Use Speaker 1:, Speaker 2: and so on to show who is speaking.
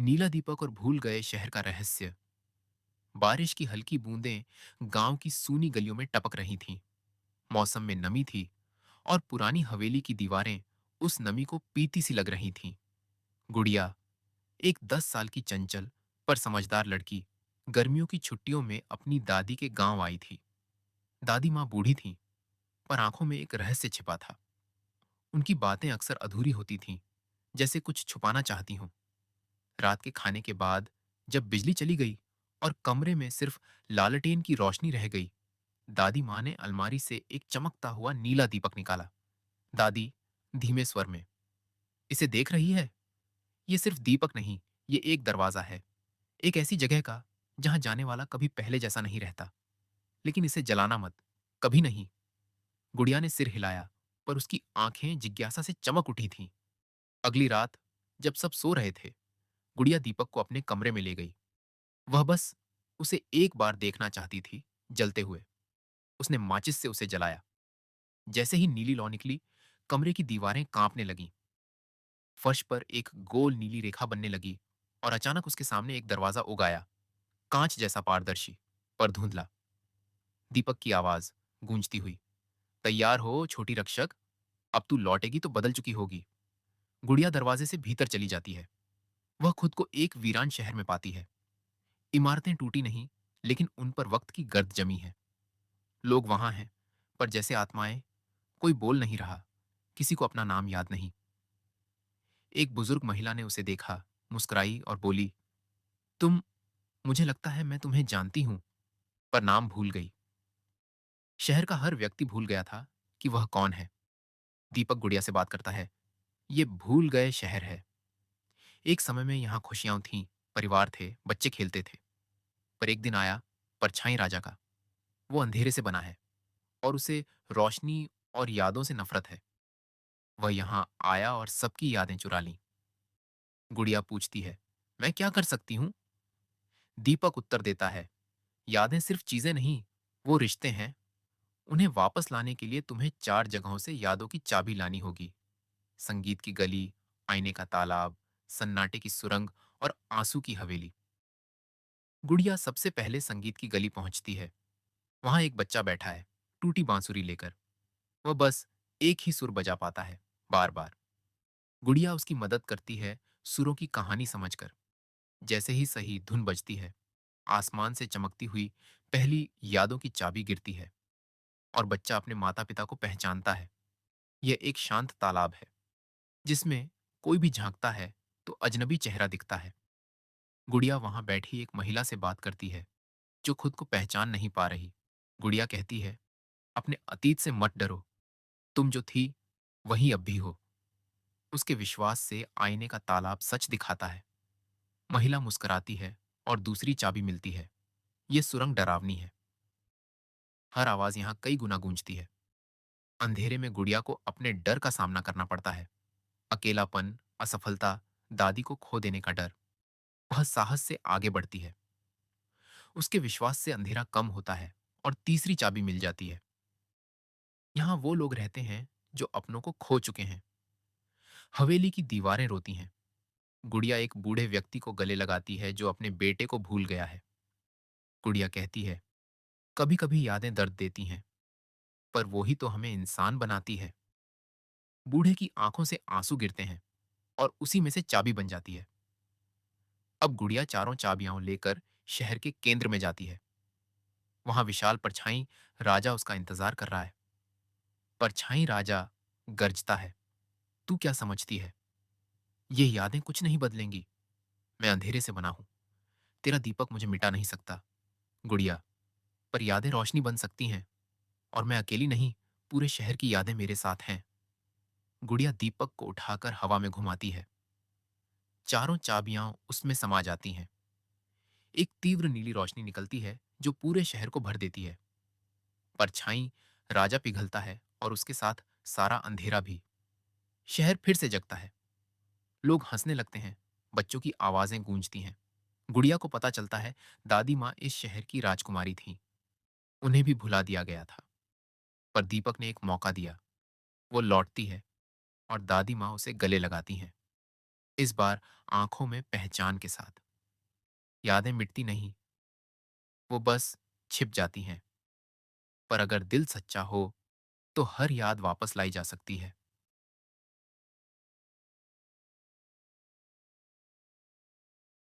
Speaker 1: नीला दीपक और भूल गए शहर का रहस्य। बारिश की हल्की बूंदें गांव की सूनी गलियों में टपक रही थीं। मौसम में नमी थी और पुरानी हवेली की दीवारें उस नमी को पीती सी लग रही थीं। गुड़िया, एक 10 साल की चंचल पर समझदार लड़की, गर्मियों की छुट्टियों में अपनी दादी के गांव आई थी। दादी माँ बूढ़ी थीं, पर आंखों में एक रहस्य छिपा था। उनकी बातें अक्सर अधूरी होती थीं, जैसे कुछ छुपाना चाहती हों। रात के खाने के बाद जब बिजली चली गई और कमरे में सिर्फ लालटेन की रोशनी रह गई, दादी माँ ने अलमारी से एक चमकता हुआ नीला दीपक निकाला। दादी, धीमे स्वर में, इसे देख रही है? ये सिर्फ दीपक नहीं, ये एक दरवाजा है। एक ऐसी जगह का जहां जाने वाला कभी पहले जैसा नहीं रहता। लेकिन इसे जलाना मत, कभी नहीं। गुड़िया ने सिर हिलाया, पर उसकी आंखें जिज्ञासा से चमक उठी थीं। अगली रात जब सब सो रहे थे, गुड़िया दीपक को अपने कमरे में ले गई। वह बस उसे एक बार देखना चाहती थी, जलते हुए। उसने माचिस से उसे जलाया। जैसे ही नीली लौ निकली, कमरे की दीवारें कांपने लगीं। फर्श पर एक गोल नीली रेखा बनने लगी और अचानक उसके सामने एक दरवाजा उग आया, कांच जैसा पारदर्शी, पर धुंधला। दीपक की आवाज गूंजती हुई, तैयार हो छोटी रक्षक, अब तू लौटेगी तो बदल चुकी होगी। गुड़िया दरवाजे से भीतर चली जाती है। वह खुद को एक वीरान शहर में पाती है। इमारतें टूटी नहीं, लेकिन उन पर वक्त की गर्द जमी है। लोग वहां हैं, पर जैसे आत्माएं। कोई बोल नहीं रहा, किसी को अपना नाम याद नहीं। एक बुजुर्ग महिला ने उसे देखा, मुस्कुराई और बोली, तुम, मुझे लगता है मैं तुम्हें जानती हूं, पर नाम भूल गई। शहर का हर व्यक्ति भूल गया था कि वह कौन है। दीपक गुड़िया से बात करता है। ये भूल गए शहर है। एक समय में यहाँ खुशियां थीं, परिवार थे, बच्चे खेलते थे। पर एक दिन आया, परछाई राजा का। वो अंधेरे से बना है और उसे रोशनी और यादों से नफरत है। वह यहाँ आया और सबकी यादें चुरा लीं। गुड़िया पूछती है, मैं क्या कर सकती हूँ? दीपक उत्तर देता है, यादें सिर्फ चीजें नहीं, वो रिश्ते हैं। उन्हें वापस लाने के लिए तुम्हें 4 जगहों से यादों की चाबी लानी होगी। संगीत की गली, आईने का तालाब, सन्नाटे की सुरंग और आंसू की हवेली। गुड़िया सबसे पहले संगीत की गली पहुंचती है। वहां एक बच्चा बैठा है, टूटी बांसुरी लेकर। वह बस एक ही सुर बजा पाता है, बार बार। गुड़िया उसकी मदद करती है, सुरों की कहानी समझकर। जैसे ही सही धुन बजती है, आसमान से चमकती हुई पहली यादों की चाबी गिरती है और बच्चा अपने माता पिता को पहचानता है। यह एक शांत तालाब है, जिसमें कोई भी झांकता है तो अजनबी चेहरा दिखता है। गुड़िया वहां बैठी एक महिला से बात करती है, जो खुद को पहचान नहीं पा रही। गुड़िया कहती है, अपने अतीत से मत डरो, तुम जो थी वही अब भी हो। उसके विश्वास से आईने का तालाब सच दिखाता है। महिला मुस्कुराती है और दूसरी चाबी मिलती है। ये सुरंग डरावनी है। हर आवाज यहाँ कई गुना गूंजती है। अंधेरे में गुड़िया को अपने डर का सामना करना पड़ता है। अकेलापन, असफलता, दादी को खो देने का डर। वह साहस से आगे बढ़ती है। उसके विश्वास से अंधेरा कम होता है और तीसरी चाबी मिल जाती है। यहाँ वो लोग रहते हैं जो अपनों को खो चुके हैं। हवेली की दीवारें रोती हैं। गुड़िया एक बूढ़े व्यक्ति को गले लगाती है जो अपने बेटे को भूल गया है। गुड़िया कहती है, कभी कभी यादें दर्द देती हैं, पर वो ही तो हमें इंसान बनाती है। बूढ़े की आंखों से आंसू गिरते हैं और उसी में से चाबी बन जाती है। अब गुड़िया चारों चाबियां लेकर शहर के केंद्र में जाती है। वहां विशाल परछाई राजा उसका इंतजार कर रहा है। परछाई राजा गरजता है, तू क्या समझती है? ये यादें कुछ नहीं बदलेंगी। मैं अंधेरे से बना हूं। तेरा दीपक मुझे मिटा नहीं सकता, गुड़िया। पर यादें रोशनी बन सकती हैं, और मैं अकेली नहीं, पूरे शहर की यादें मेरे साथ हैं। गुड़िया दीपक को उठाकर हवा में घुमाती है। चारों चाबियां उसमें समा जाती हैं। एक तीव्र नीली रोशनी निकलती है जो पूरे शहर को भर देती है। परछाई राजा पिघलता है और उसके साथ सारा अंधेरा भी। शहर फिर से जगता है। लोग हंसने लगते हैं, बच्चों की आवाजें गूंजती हैं। गुड़िया को पता चलता है, दादी माँ इस शहर की राजकुमारी थी। उन्हें भी भुला दिया गया था, पर दीपक ने एक मौका दिया। वो लौटती है और दादी माँ उसे गले लगाती हैं। इस बार आंखों में पहचान के साथ। यादें मिटती नहीं, वो बस छिप जाती हैं। पर अगर दिल सच्चा हो, तो हर याद वापस लाई जा सकती है।